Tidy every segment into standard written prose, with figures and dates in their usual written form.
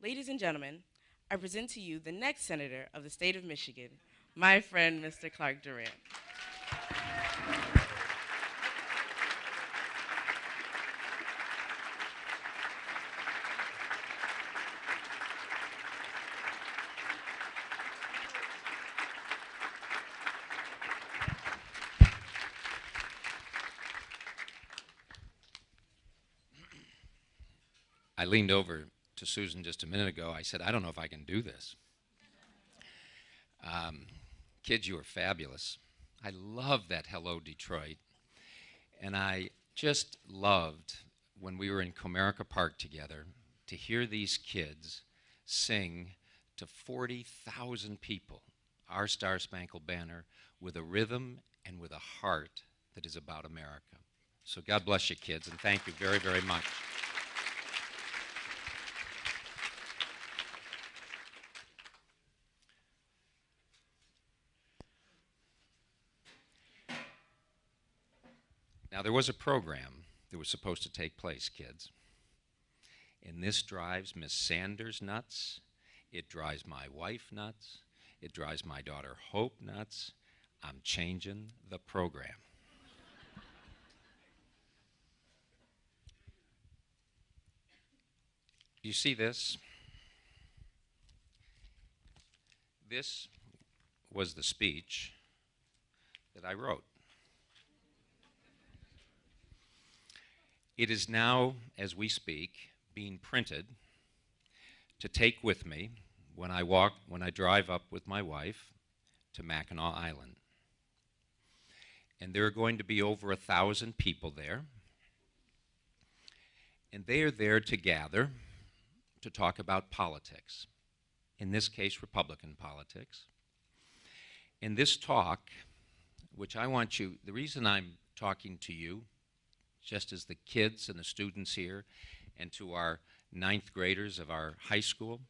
Ladies and gentlemen, I present to you the next Senator of the state of Michigan, my friend, Mr. Clark Durant. I leaned over to Susan just a minute ago. I said, I don't know if I can do this. Um, Kids, you are fabulous. I love that Hello Detroit. And I just loved when we were in Comerica Park together to hear these kids sing to 40,000 people Our Star Spangled Banner with a rhythm and with a heart that is about America. So God bless you, kids, and thank you very, very much. Now, there was a program that was supposed to take place, kids. And this drives Miss Sanders nuts. It drives my wife nuts. It drives my daughter Hope nuts. I'm changing the program. You see this? This was the speech that I wrote. It is now, as we speak, being printed to take with me when I drive up with my wife to Mackinac Island. And there are going to be over 1,000 people there. And they are there to gather to talk about politics. In this case, Republican politics. In this talk, which I want you, the reason I'm talking to you, just as the kids and the students here, and to our ninth graders of our high school,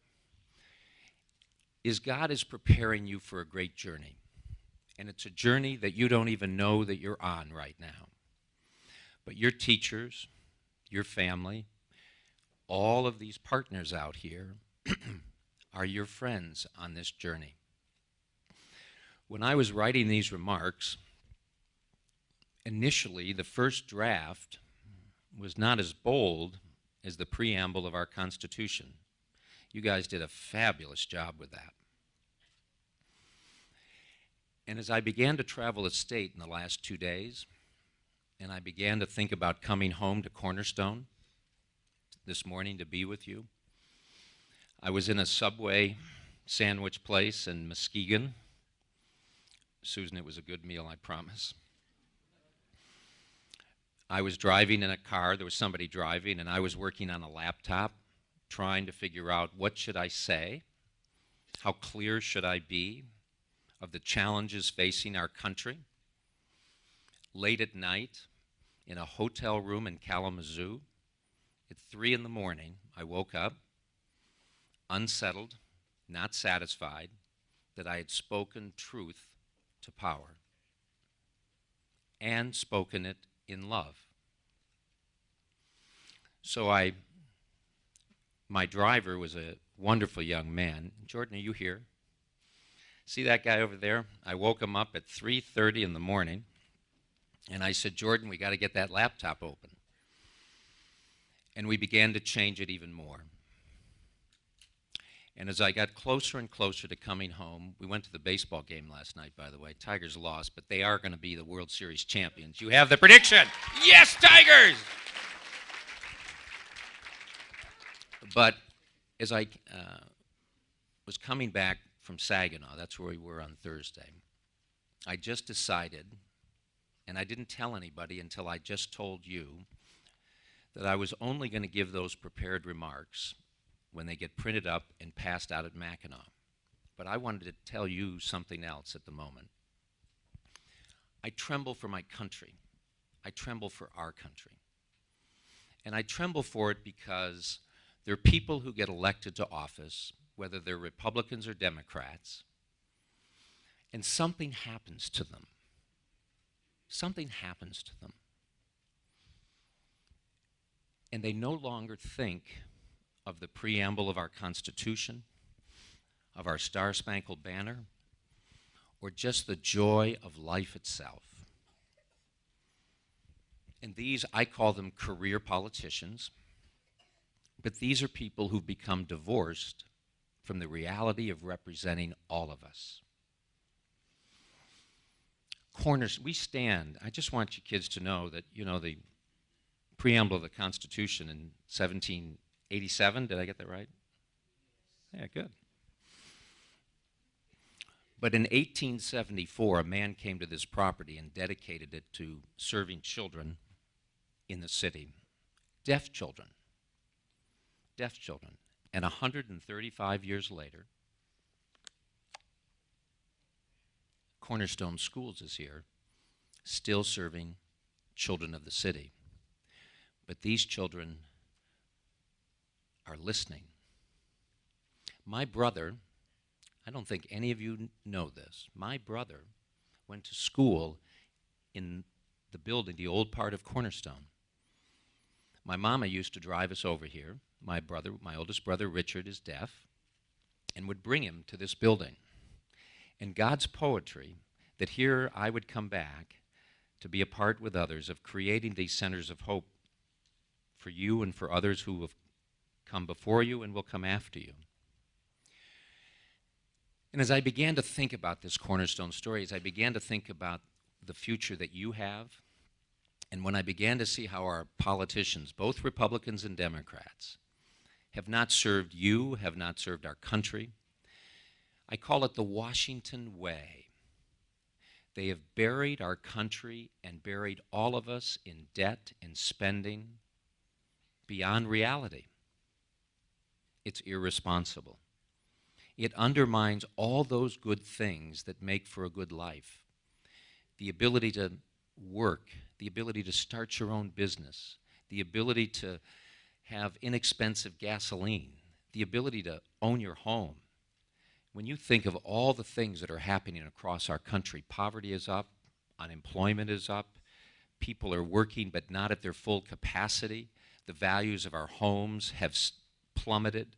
is God is preparing you for a great journey. And it's a journey that you don't even know that you're on right now. But your teachers, your family, all of these partners out here are your friends on this journey. When I was writing these remarks, initially the first draft was not as bold as the preamble of our Constitution. You guys did a fabulous job with that. And as I began to travel the state in the last 2 days, and I began to think about coming home to Cornerstone this morning to be with you, I was in a Subway sandwich place in Muskegon. Susan, it was a good meal, I promise. I was driving in a car, there was somebody driving, and I was working on a laptop trying to figure out what should I say, how clear should I be of the challenges facing our country. Late at night, in a hotel room in Kalamazoo, at 3 in the morning, I woke up, unsettled, not satisfied, that I had spoken truth to power, and spoken it in love. So my driver was a wonderful young man. Jordan, are you here? See that guy over there? I woke him up at 3:30 in the morning, and I said, Jordan, we got to get that laptop open. And we began to change it even more. And as I got closer and closer to coming home, we went to the baseball game last night, by the way. Tigers lost, but they are going to be the World Series champions. You have the prediction. Yes, Tigers! But as I was coming back from Saginaw, that's where we were on Thursday, I just decided, and I didn't tell anybody until I just told you, that I was only going to give those prepared remarks when they get printed up and passed out at Mackinac. But I wanted to tell you something else at the moment. I tremble for my country. I tremble for our country. And I tremble for it because there are people who get elected to office, whether they're Republicans or Democrats, and something happens to them. Something happens to them. And they no longer think of the preamble of our Constitution, of our Star-Spangled Banner, or just the joy of life itself. And these, I call them career politicians, but these are people who've become divorced from the reality of representing all of us. We stand, I just want you kids to know that, the preamble of the Constitution in 1787, did I get that right? Yeah, good. But in 1874, a man came to this property and dedicated it to serving children in the city. Deaf children. Deaf children. And 135 years later, Cornerstone Schools is here, still serving children of the city. But these children are listening. My brother, I don't think any of you know this, my brother went to school in the building, the old part of Cornerstone. My mama used to drive us over here. My oldest brother, Richard, is deaf, and would bring him to this building. And God's poetry, that here I would come back to be a part with others of creating these centers of hope for you and for others who have come before you and will come after you. And as I began to think about this Cornerstone story, as I began to think about the future that you have, and when I began to see how our politicians, both Republicans and Democrats, have not served you, have not served our country, I call it the Washington way. They have buried our country and buried all of us in debt and spending beyond reality. It's irresponsible. It undermines all those good things that make for a good life. The ability to work, the ability to start your own business, the ability to have inexpensive gasoline, the ability to own your home. When you think of all the things that are happening across our country, poverty is up, unemployment is up, people are working but not at their full capacity, the values of our homes have plummeted.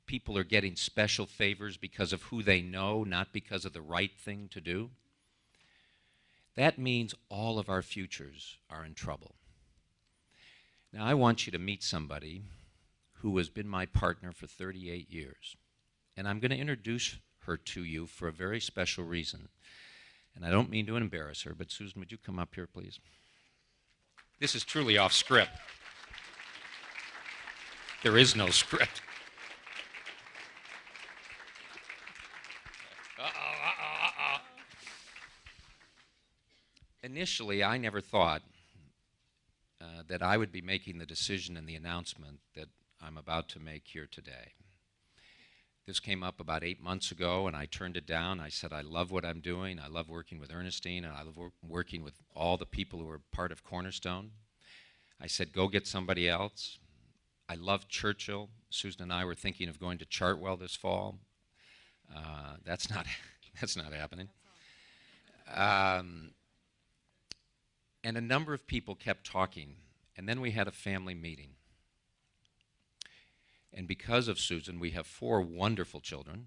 People are getting special favors because of who they know, not because of the right thing to do. That means all of our futures are in trouble. Now, I want you to meet somebody who has been my partner for 38 years. And I'm going to introduce her to you for a very special reason. And I don't mean to embarrass her, but Susan, would you come up here, please? This is truly off script. There is no script. Initially, I never thought that I would be making the decision and the announcement that I'm about to make here today. This came up about 8 months ago, and I turned it down. I said, I love what I'm doing. I love working with Ernestine, and I love working with all the people who are part of Cornerstone. I said, go get somebody else. I love Churchill. Susan and I were thinking of going to Chartwell this fall. That's not happening. And a number of people kept talking, and then we had a family meeting. And because of Susan, we have 4 wonderful children,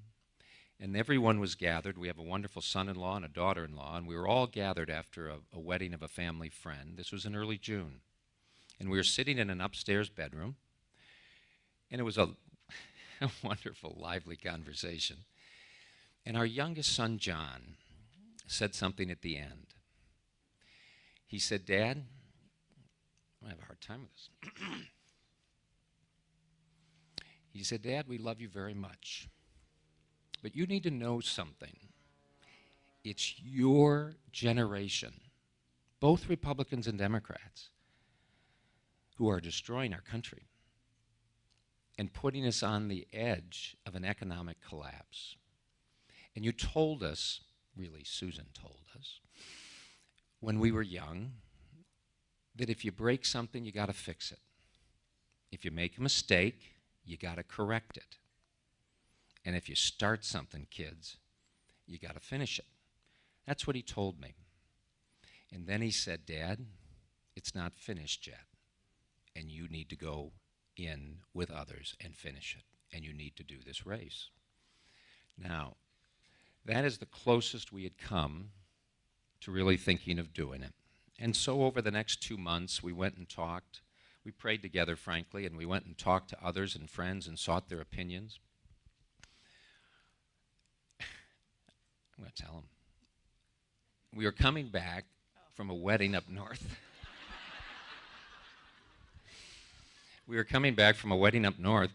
and everyone was gathered. We have a wonderful son-in-law and a daughter-in-law, and we were all gathered after a wedding of a family friend. This was in early June. And we were sitting in an upstairs bedroom, and it was a wonderful, lively conversation. And our youngest son, John, said something at the end. He said, Dad, I have a hard time with this. He said, Dad, we love you very much, but you need to know something. It's your generation, both Republicans and Democrats, who are destroying our country and putting us on the edge of an economic collapse. And you told us, really Susan told us, when we were young, that if you break something, you got to fix it. If you make a mistake, you got to correct it. And if you start something, kids, you got to finish it. That's what he told me. And then he said, Dad, it's not finished yet, and you need to go in with others and finish it. And you need to do this race. Now, that is the closest we had come to really thinking of doing it. And so over the next 2 months, we went and talked. We prayed together, frankly, and we went and talked to others and friends and sought their opinions. I'm going to tell them. We were coming back from a wedding up north. We were coming back from a wedding up north,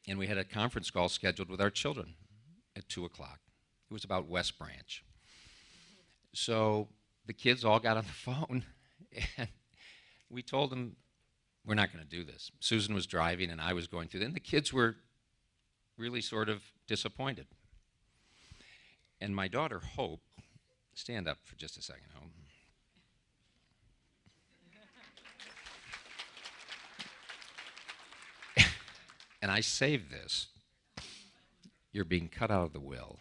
and we had a conference call scheduled with our children at 2 o'clock. It was about West Branch. So the kids all got on the phone, and we told them, we're not going to do this. Susan was driving, and I was going through. And the kids were really sort of disappointed. And my daughter, Hope, stand up for just a second, Hope. And I saved this. You're being cut out of the will.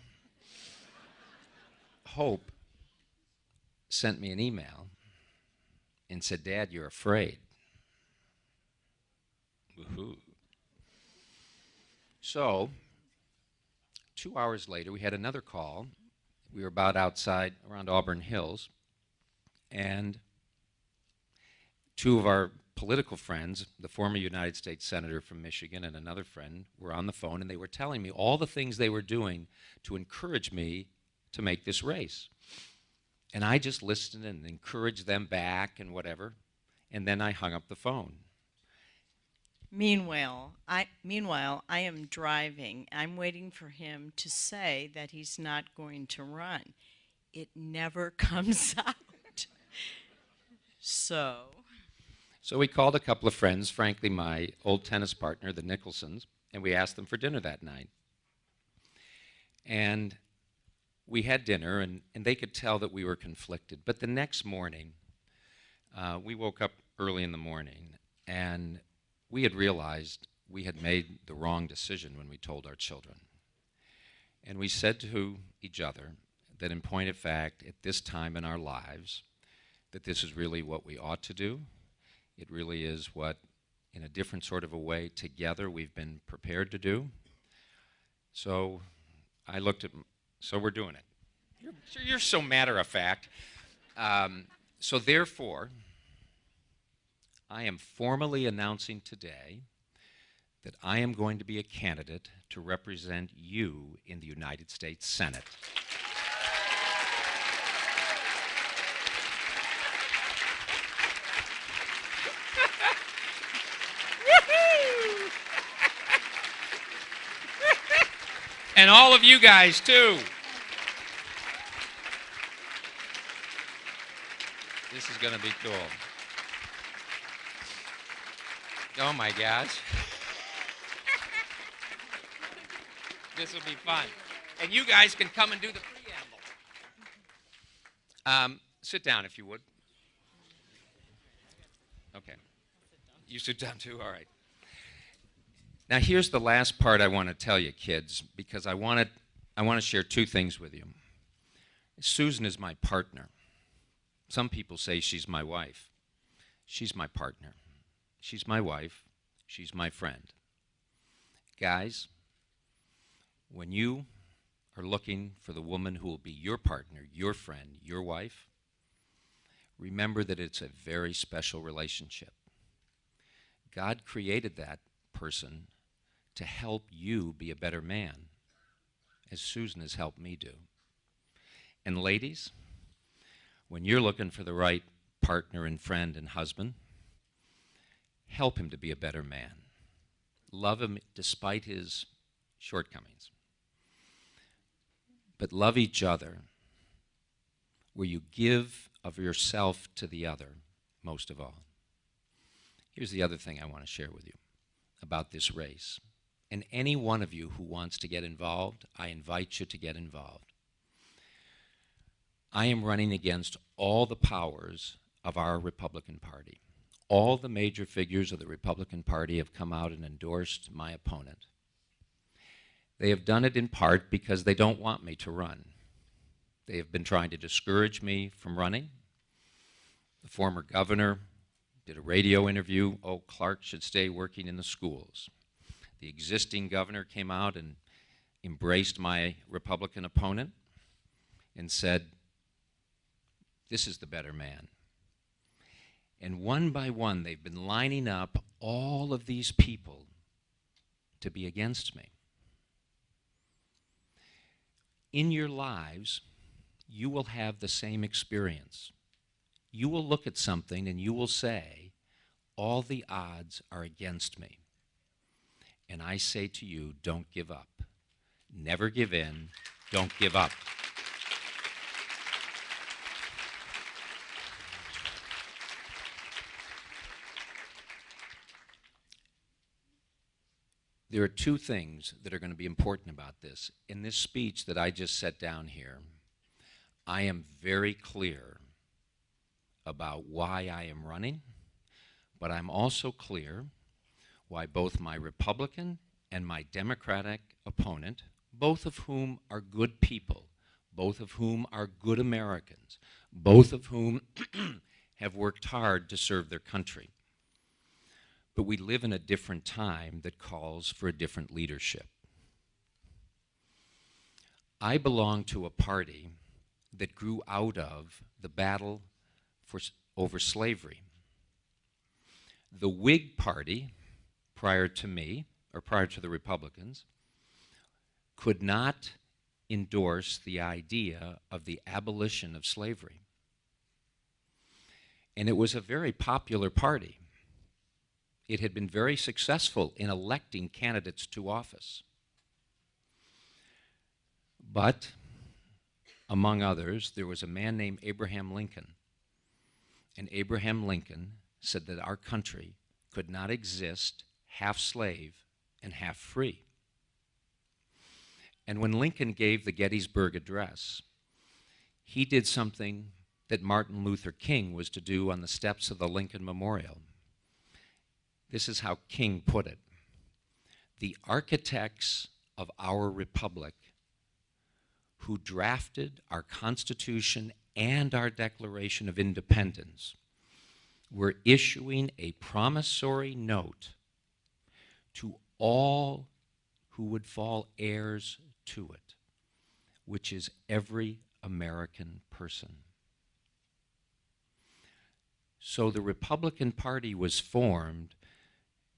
Hope sent me an email and said, Dad, you're afraid. Woohoo. So, 2 hours later, we had another call. We were about outside around Auburn Hills, and two of our political friends, the former United States Senator from Michigan and another friend, were on the phone, and they were telling me all the things they were doing to encourage me to make this race. And I just listened and encouraged them back and whatever, and then I hung up the phone. Meanwhile, I am driving. I'm waiting for him to say that he's not going to run. It never comes out. So we called a couple of friends, frankly, my old tennis partner, the Nicholsons, and we asked them for dinner that night. And we had dinner, and they could tell that we were conflicted. But the next morning, we woke up early in the morning, and we had realized we had made the wrong decision when we told our children. And we said to each other that in point of fact, at this time in our lives, that this is really what we ought to do. It really is what, in a different sort of a way, together we've been prepared to do. So I looked at, so we're doing it. You're so matter of fact. So therefore, I am formally announcing today that I am going to be a candidate to represent you in the United States Senate. And all of you guys, too. This is going to be cool. Oh, my gosh. This will be fun. And you guys can come and do the preamble. Sit down, if you would. Okay. You sit down, too? All right. Now, here's the last part I want to tell you, kids, because I want to share two things with you. Susan is my partner. Some people say she's my wife. She's my partner. She's my wife. She's my friend. Guys, when you are looking for the woman who will be your partner, your friend, your wife, remember that it's a very special relationship. God created that person to help you be a better man, as Susan has helped me do. And ladies, when you're looking for the right partner and friend and husband, help him to be a better man. Love him despite his shortcomings. But love each other where you give of yourself to the other most of all. Here's the other thing I want to share with you about this race. And any one of you who wants to get involved, I invite you to get involved. I am running against all the powers of our Republican Party. All the major figures of the Republican Party have come out and endorsed my opponent. They have done it in part because they don't want me to run. They have been trying to discourage me from running. The former governor did a radio interview. Oh, Clark should stay working in the schools. The existing governor came out and embraced my Republican opponent and said, this is the better man. And one by one, they've been lining up all of these people to be against me. In your lives, you will have the same experience. You will look at something and you will say, all the odds are against me. And I say to you, don't give up. Never give in. Don't give up. There are two things that are going to be important about this. In this speech that I just set down here, I am very clear about why I am running, but I'm also clear why both my Republican and my Democratic opponent, both of whom are good people, both of whom are good Americans, both of whom have worked hard to serve their country. But we live in a different time that calls for a different leadership. I belong to a party that grew out of the battle over slavery. The Whig Party, prior to me, or prior to the Republicans, could not endorse the idea of the abolition of slavery. And it was a very popular party. It had been very successful in electing candidates to office. But, among others, there was a man named Abraham Lincoln. And Abraham Lincoln said that our country could not exist half slave and half free. And when Lincoln gave the Gettysburg Address, he did something that Martin Luther King was to do on the steps of the Lincoln Memorial. This is how King put it. The architects of our republic who drafted our Constitution and our Declaration of Independence were issuing a promissory note to all who would fall heirs to it, which is every American person. So the Republican Party was formed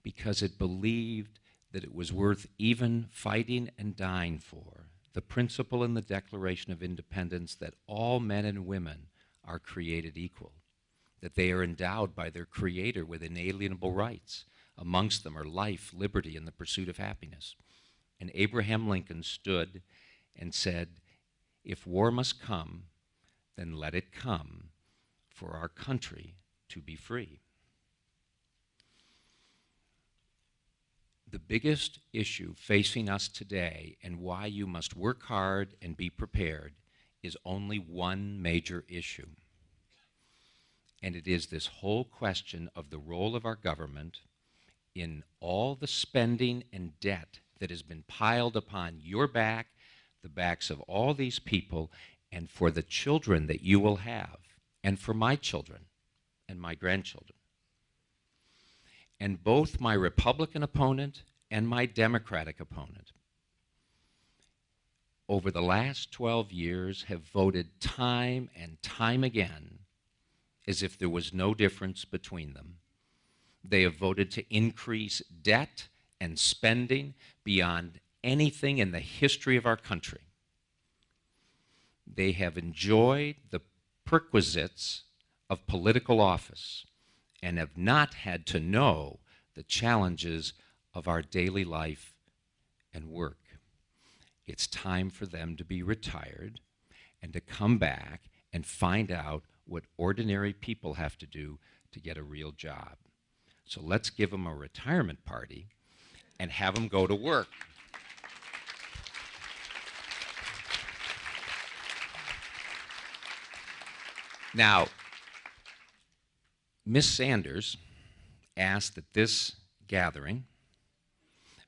because it believed that it was worth even fighting and dying for, the principle in the Declaration of Independence that all men and women are created equal, that they are endowed by their Creator with inalienable rights. Amongst them are life, liberty, and the pursuit of happiness. And Abraham Lincoln stood and said, if war must come, then let it come for our country to be free. The biggest issue facing us today and why you must work hard and be prepared is only one major issue. And it is this whole question of the role of our government in all the spending and debt that has been piled upon your back, the backs of all these people, and for the children that you will have, and for my children and my grandchildren. And both my Republican opponent and my Democratic opponent over the last 12 years have voted time and time again as if there was no difference between them. They have voted to increase debt and spending beyond anything in the history of our country. They have enjoyed the perquisites of political office and have not had to know the challenges of our daily life and work. It's time for them to be retired and to come back and find out what ordinary people have to do to get a real job. So let's give them a retirement party and have them go to work. Now, Miss Sanders asked that this gathering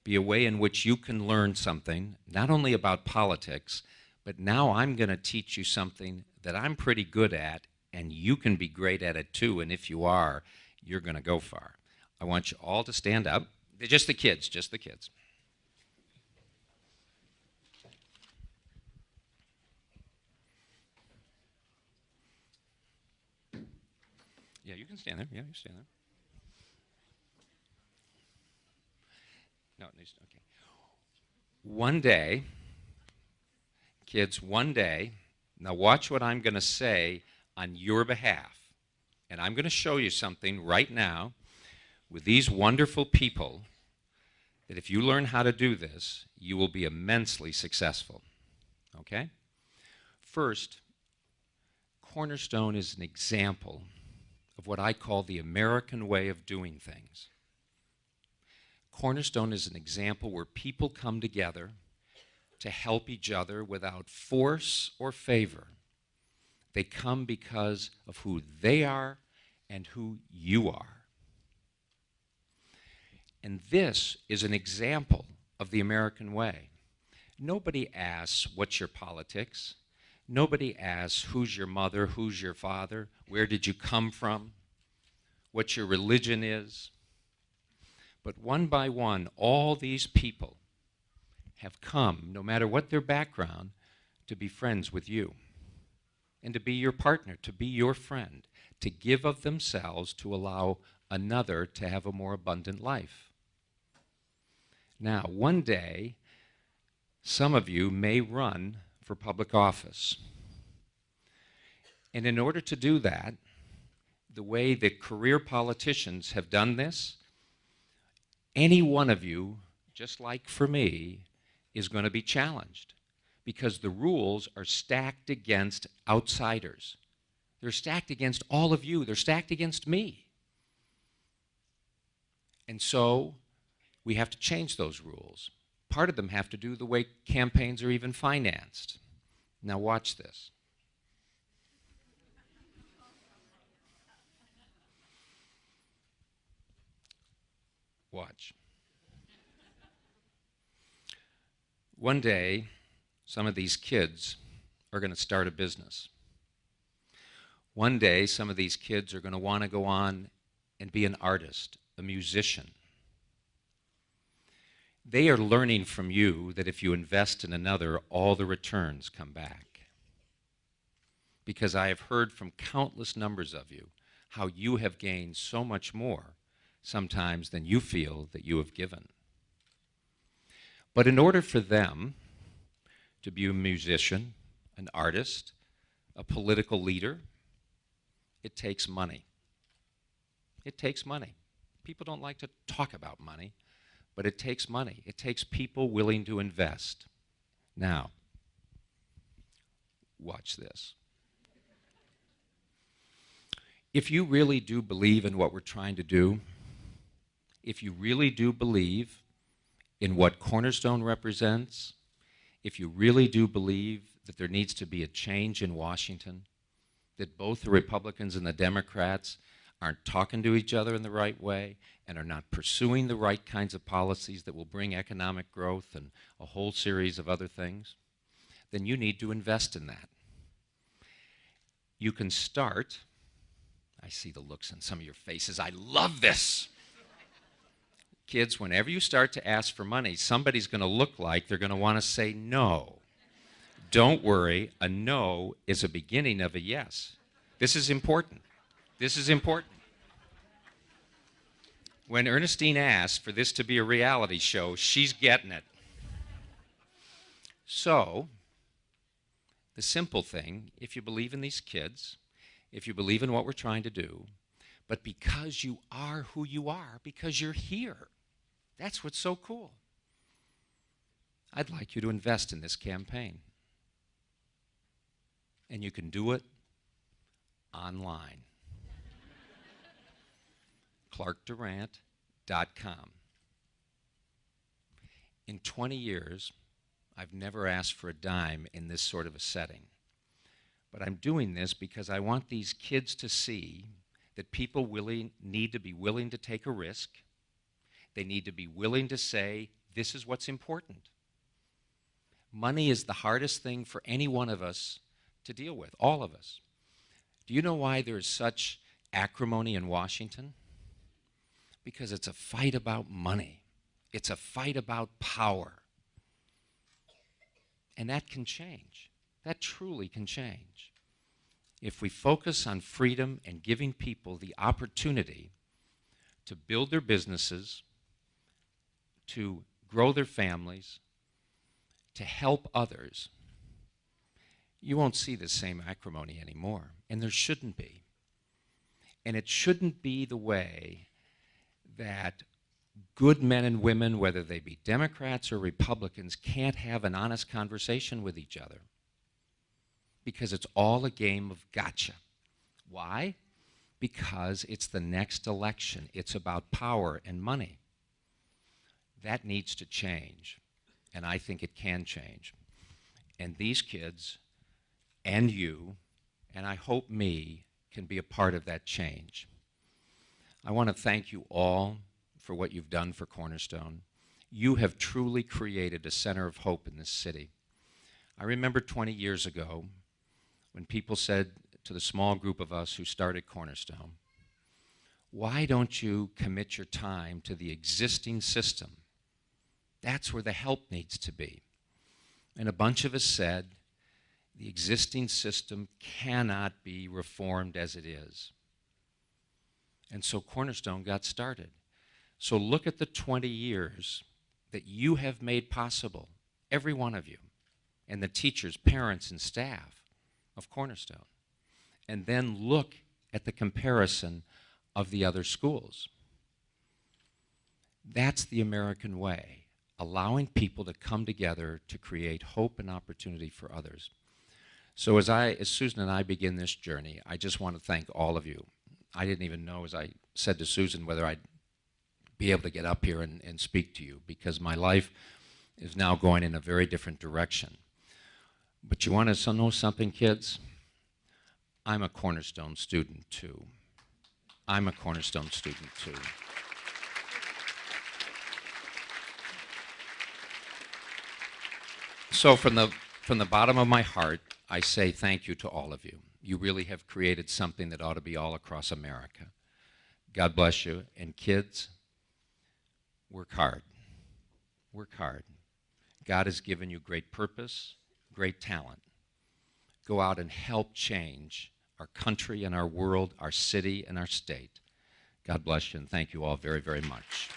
be a way in which you can learn something, not only about politics, but now I'm going to teach you something that I'm pretty good at, and you can be great at it too, and if you are, you're going to go far. I want you all to stand up. Just the kids, just the kids. Yeah, you can stand there. Yeah, you stand there. No, it needs to, okay. One day, kids, one day, now watch what I'm going to say on your behalf. And I'm going to show you something right now with these wonderful people that if you learn how to do this, you will be immensely successful. Okay? First, Cornerstone is an example of what I call the American way of doing things. Cornerstone is an example where people come together to help each other without force or favor. They come because of who they are and who you are. And this is an example of the American way. Nobody asks, what's your politics? Nobody asks, who's your mother, who's your father, where did you come from, what your religion is. But one by one, all these people have come, no matter what their background, to be friends with you and to be your partner, to be your friend, to give of themselves to allow another to have a more abundant life. Now, one day, some of you may run for public office. And in order to do that, the way that career politicians have done this, any one of you, just like for me, is going to be challenged because the rules are stacked against outsiders. They're stacked against all of you. They're stacked against me. And so we have to change those rules. Part of them have to do the way campaigns are even financed. Now watch this. Watch. One day, some of these kids are going to start a business. One day, some of these kids are going to want to go on and be an artist, a musician. They are learning from you that if you invest in another, all the returns come back. Because I have heard from countless numbers of you how you have gained so much more sometimes than you feel that you have given. But in order for them to be a musician, an artist, a political leader, it takes money. It takes money. People don't like to talk about money, but it takes money. It takes people willing to invest. Now, watch this. If you really do believe in what we're trying to do, if you really do believe in what Cornerstone represents, if you really do believe that there needs to be a change in Washington, that both the Republicans and the Democrats aren't talking to each other in the right way and are not pursuing the right kinds of policies that will bring economic growth and a whole series of other things, then you need to invest in that. You can start, I see the looks on some of your faces, I love this. Kids, whenever you start to ask for money, somebody's going to look like they're going to want to say no. Don't worry, a no is a beginning of a yes. This is important. This is important. When Ernestine asked for this to be a reality show, she's getting it. So, the simple thing, if you believe in these kids, if you believe in what we're trying to do, but because you are who you are, because you're here, that's what's so cool. I'd like you to invest in this campaign. And you can do it online. ClarkDurant.com. In 20 years, I've never asked for a dime in this sort of a setting. But I'm doing this because I want these kids to see that people need to be willing to take a risk. They need to be willing to say, this is what's important. Money is the hardest thing for any one of us to deal with, all of us. Do you know why there is such acrimony in Washington? because it's a fight about money. It's a fight about power. And that can change. That truly can change. If we focus on freedom and giving people the opportunity to build their businesses, to grow their families, to help others, you won't see the same acrimony anymore. And there shouldn't be. And it shouldn't be the way that good men and women, whether they be Democrats or Republicans, can't have an honest conversation with each other. Because it's all a game of gotcha. Why? Because it's the next election. It's about power and money. That needs to change. And I think it can change. And these kids and you, and I hope me, can be a part of that change. I want to thank you all for what you've done for Cornerstone. You have truly created a center of hope in this city. I remember 20 years ago when people said to the small group of us who started Cornerstone, why don't you commit your time to the existing system? That's where the help needs to be. And a bunch of us said, the existing system cannot be reformed as it is. And so Cornerstone got started. So look at the 20 years that you have made possible, every one of you, and the teachers, parents, and staff of Cornerstone. And then look at the comparison of the other schools. That's the American way, allowing people to come together to create hope and opportunity for others. So as Susan and I begin this journey, I just want to thank all of you. I didn't even know, as I said to Susan, whether I'd be able to get up here and speak to you, because my life is now going in a very different direction. But you want to know something, kids? I'm a Cornerstone student, too. I'm a Cornerstone student, too. So from the bottom of my heart, I say thank you to all of you. You really have created something that ought to be all across America. God bless you. And kids, work hard. Work hard. God has given you great purpose, great talent. Go out and help change our country and our world, our city and our state. God bless you, and thank you all very, very much.